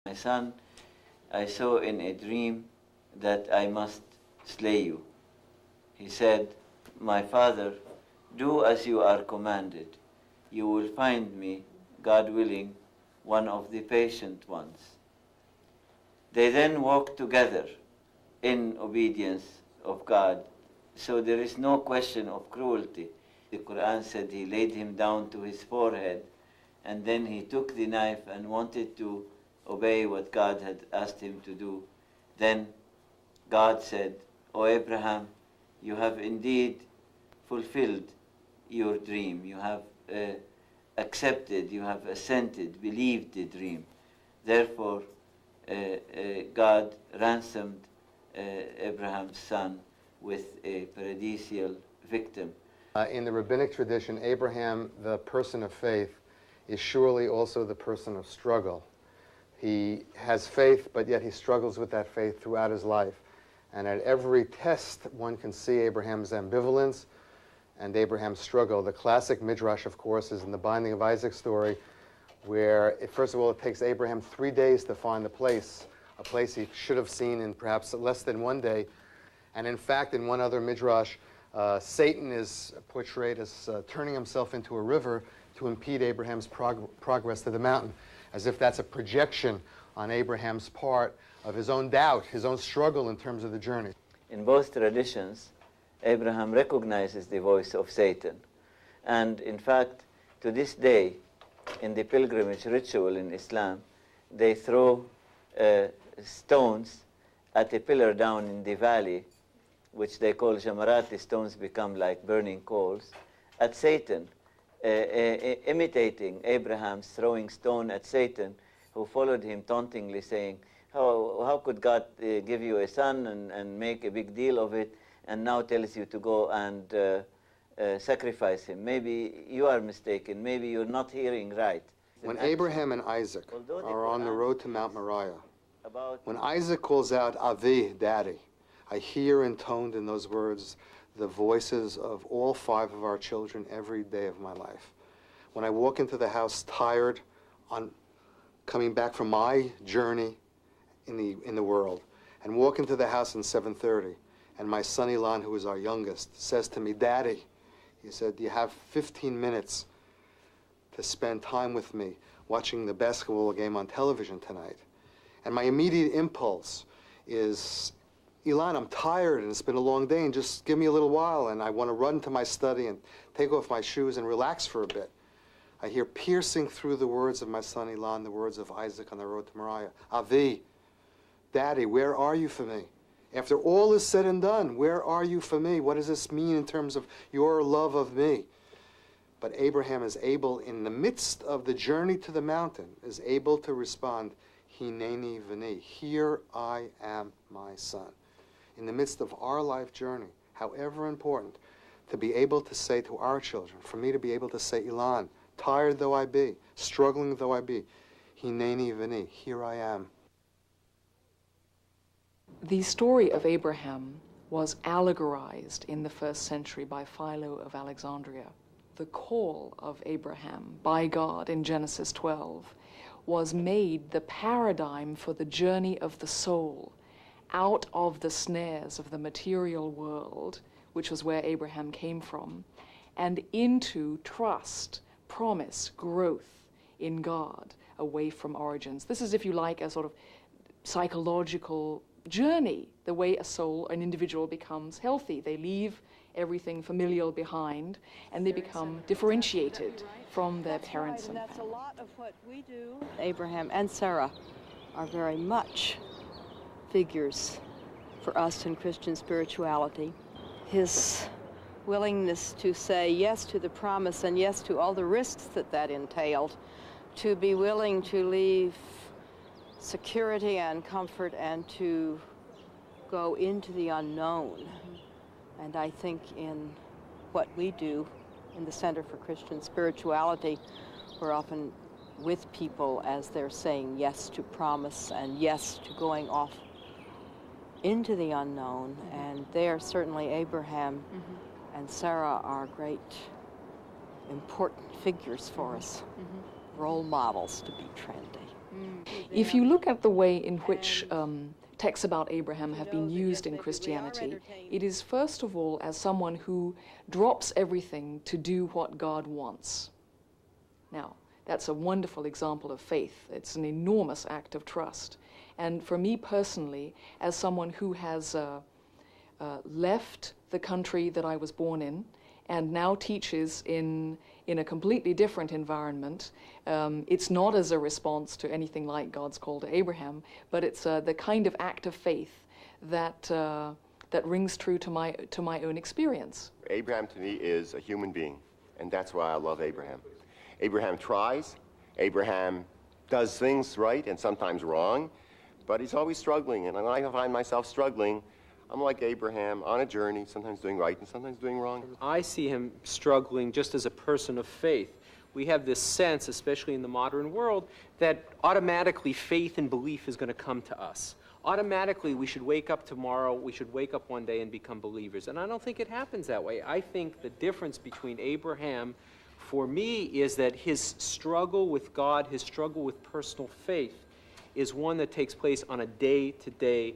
My son, I saw in a dream that I must slay you. He said, my father, do as you are commanded. You will find me, God willing, one of the patient ones. They then walked together in obedience of God, so there is no question of cruelty. The Quran said he laid him down to his forehead, and then he took the knife and wanted to obey what God had asked him to do. Then God said, O Abraham, you have indeed fulfilled your dream. You have accepted, you have assented, believed the dream. Therefore, God ransomed Abraham's son with a paradisial victim. In the rabbinic tradition, Abraham, the person of faith, is surely also the person of struggle. He has faith, but yet he struggles with that faith throughout his life. And at every test, one can see Abraham's ambivalence and Abraham's struggle. The classic midrash, of course, is in the Binding of Isaac story, where, first of all, it takes Abraham 3 days to find a place he should have seen in perhaps less than 1 day. And in fact, in one other midrash, Satan is portrayed as turning himself into a river to impede Abraham's progress to the mountain, as if that's a projection on Abraham's part of his own doubt, his own struggle in terms of the journey. In both traditions, Abraham recognizes the voice of Satan. And in fact, to this day, in the pilgrimage ritual in Islam, they throw stones at a pillar down in the valley, which they call jamarat. The stones become like burning coals, at Satan, imitating Abraham's throwing stone at Satan, who followed him tauntingly, saying, how could God give you a son and make a big deal of it, and now tells you to go and sacrifice him? Maybe you are mistaken. Maybe you're not hearing right. When Abraham and Isaac are on the road to Mount Moriah, when Isaac calls out, Avi, Daddy, I hear intoned in those words the voices of all 5 of our children every day of my life. When I walk into the house tired, coming back from my journey in the world, and walk into the house at 7:30, and my son Ilan, who is our youngest, says to me, Daddy, he said, do you have 15 minutes to spend time with me watching the basketball game on television tonight? And my immediate impulse is, Ilan, I'm tired and it's been a long day, and just give me a little while, and I want to run to my study and take off my shoes and relax for a bit. I hear piercing through the words of my son Ilan, the words of Isaac on the road to Moriah. Avi, Daddy, where are you for me? After all is said and done, where are you for me? What does this mean in terms of your love of me? But Abraham is able, in the midst of the journey to the mountain, is able to respond, Hineni v'ni, here I am, my son. In the midst of our life journey, however important, to be able to say to our children, for me to be able to say, Ilan, tired though I be, struggling though I be, Hineni v'ni, here I am. The story of Abraham was allegorized in the 1st century by Philo of Alexandria. The call of Abraham by God in Genesis 12 was made the paradigm for the journey of the soul out of the snares of the material world, which was where Abraham came from, and into trust, promise, growth in God, away from origins. This is, if you like, a sort of psychological journey, the way a soul, an individual becomes healthy. They leave everything familial behind, and they become differentiated from their parents and that's a lot of what we do. Abraham and Sarah are very much figures for us in Christian spirituality. His willingness to say yes to the promise and yes to all the risks that entailed, to be willing to leave security and comfort and to go into the unknown. And I think in what we do in the Center for Christian Spirituality, we're often with people as they're saying yes to promise and yes to going off into the unknown. And there, certainly Abraham and Sarah are great, important figures for us, role models to be trendy. If you look at the way in which texts about Abraham have been used in Christianity, it is first of all as someone who drops everything to do what God wants. Now, that's a wonderful example of faith. It's an enormous act of trust. And for me personally, as someone who has left the country that I was born in and now teaches in a completely different environment, it's not as a response to anything like God's call to Abraham, but it's the kind of act of faith that rings true to my own experience. Abraham to me is a human being, and that's why I love Abraham. Abraham tries, Abraham does things right and sometimes wrong, but he's always struggling, and when I find myself struggling, I'm like Abraham, on a journey, sometimes doing right and sometimes doing wrong. I see him struggling just as a person of faith. We have this sense, especially in the modern world, that automatically faith and belief is going to come to us. Automatically, we should wake up tomorrow, we should wake up one day and become believers. And I don't think it happens that way. I think the difference between Abraham, for me, is that his struggle with God, his struggle with personal faith, is one that takes place on a day-to-day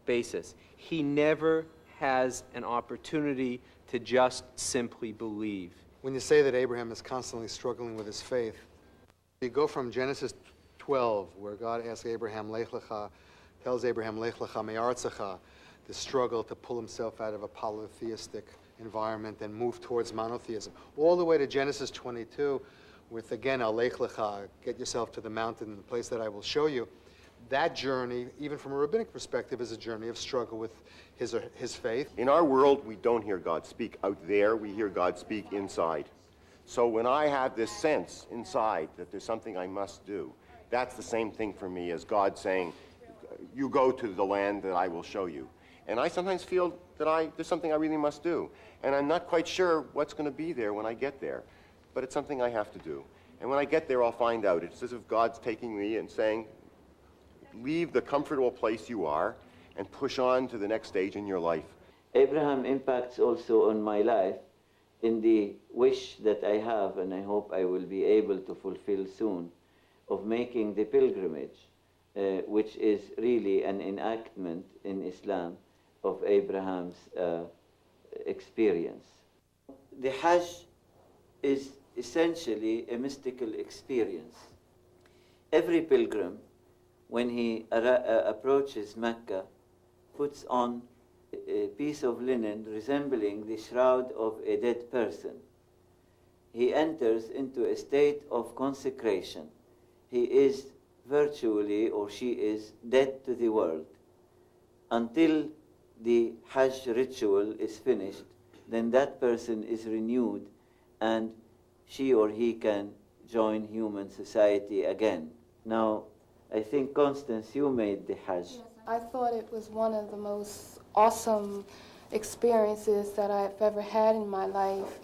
basis. He never has an opportunity to just simply believe. When you say that Abraham is constantly struggling with his faith, you go from Genesis 12, where God asks Abraham, Lech lecha, tells Abraham, Lech lecha me'artzecha, the struggle to pull himself out of a polytheistic environment and move towards monotheism, all the way to Genesis 22, with, again, Lech lecha, get yourself to the mountain, the place that I will show you. That journey, even from a rabbinic perspective, is a journey of struggle with his faith. In our world, we don't hear God speak out there, we hear God speak inside. So when I have this sense inside that there's something I must do, that's the same thing for me as God saying, you go to the land that I will show you. And I sometimes feel that there's something I really must do. And I'm not quite sure what's going to be there when I get there. But it's something I have to do. And when I get there, I'll find out. It's as if God's taking me and saying, leave the comfortable place you are and push on to the next stage in your life. Abraham impacts also on my life in the wish that I have, and I hope I will be able to fulfill soon, of making the pilgrimage, which is really an enactment in Islam of Abraham's experience. The Hajj is essentially a mystical experience. Every pilgrim, when he approaches Mecca, puts on a piece of linen resembling the shroud of a dead person. He enters into a state of consecration. He is virtually, or she is, dead to the world. Until the Hajj ritual is finished, then that person is renewed and she or he can join human society again. Now, I think, Constance, you made the Hajj. Yes, I thought it was one of the most awesome experiences that I've ever had in my life.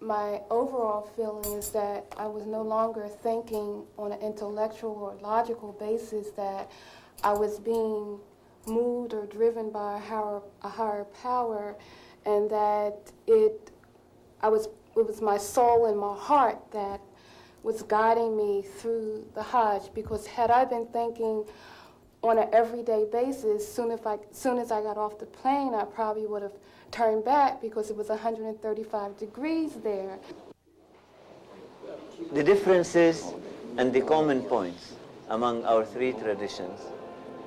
My overall feeling is that I was no longer thinking on an intellectual or logical basis that I was being moved or driven by a higher power, and that it was my soul and my heart that was guiding me through the Hajj. Because had I been thinking on an everyday basis, soon as I got off the plane, I probably would have turned back because it was 135 degrees there. The differences and the common points among our three traditions,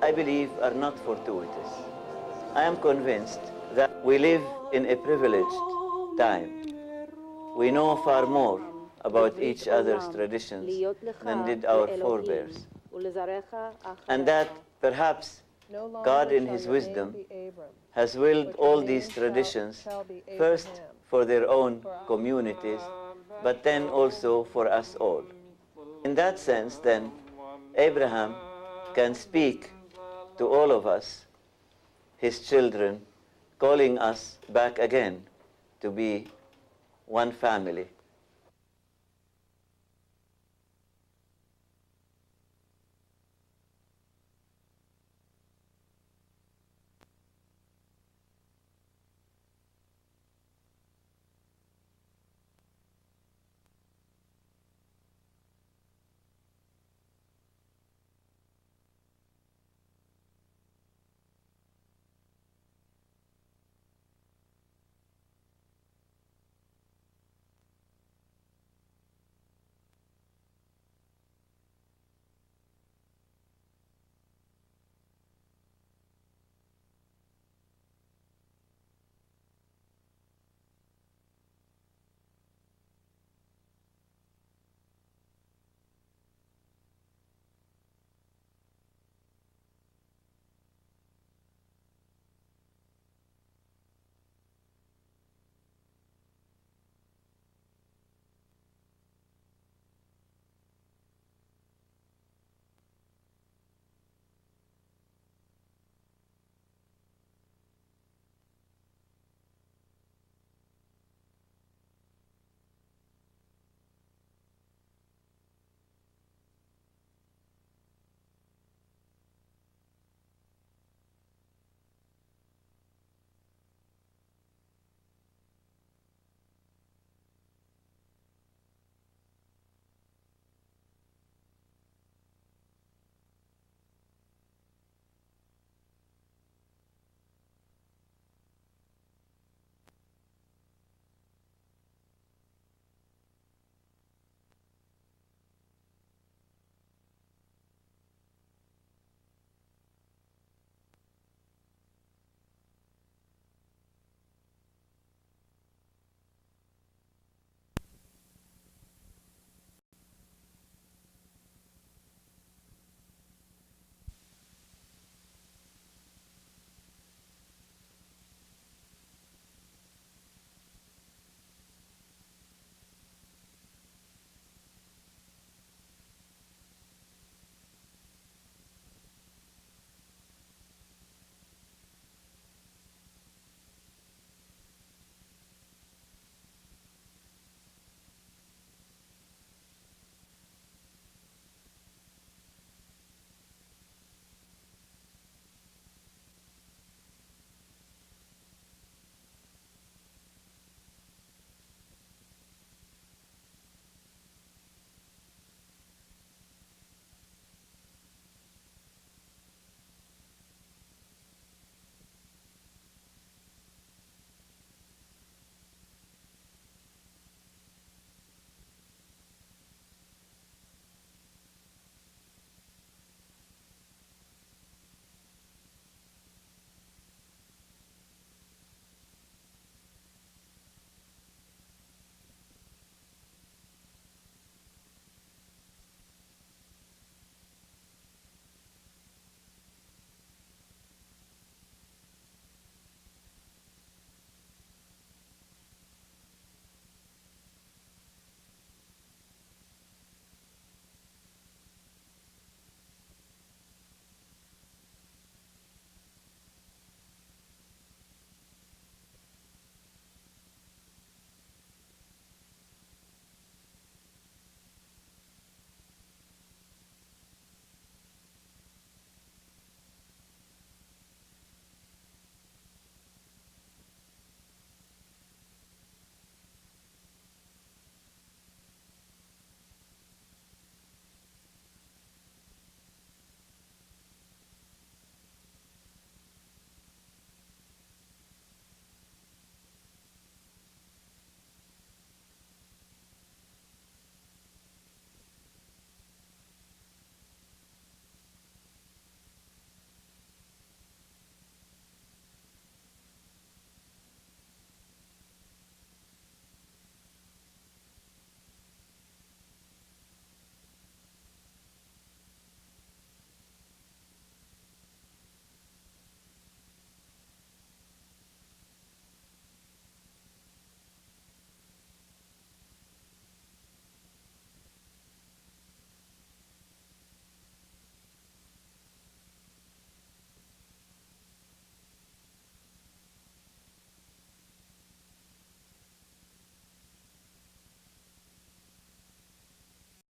I believe, are not fortuitous. I am convinced that we live in a privileged time. We know far more about each other's traditions than did our forebears. And that perhaps God in His wisdom has willed all these traditions first for their own communities, but then also for us all. In that sense, then, Abraham can speak to all of us, his children, calling us back again to be one family.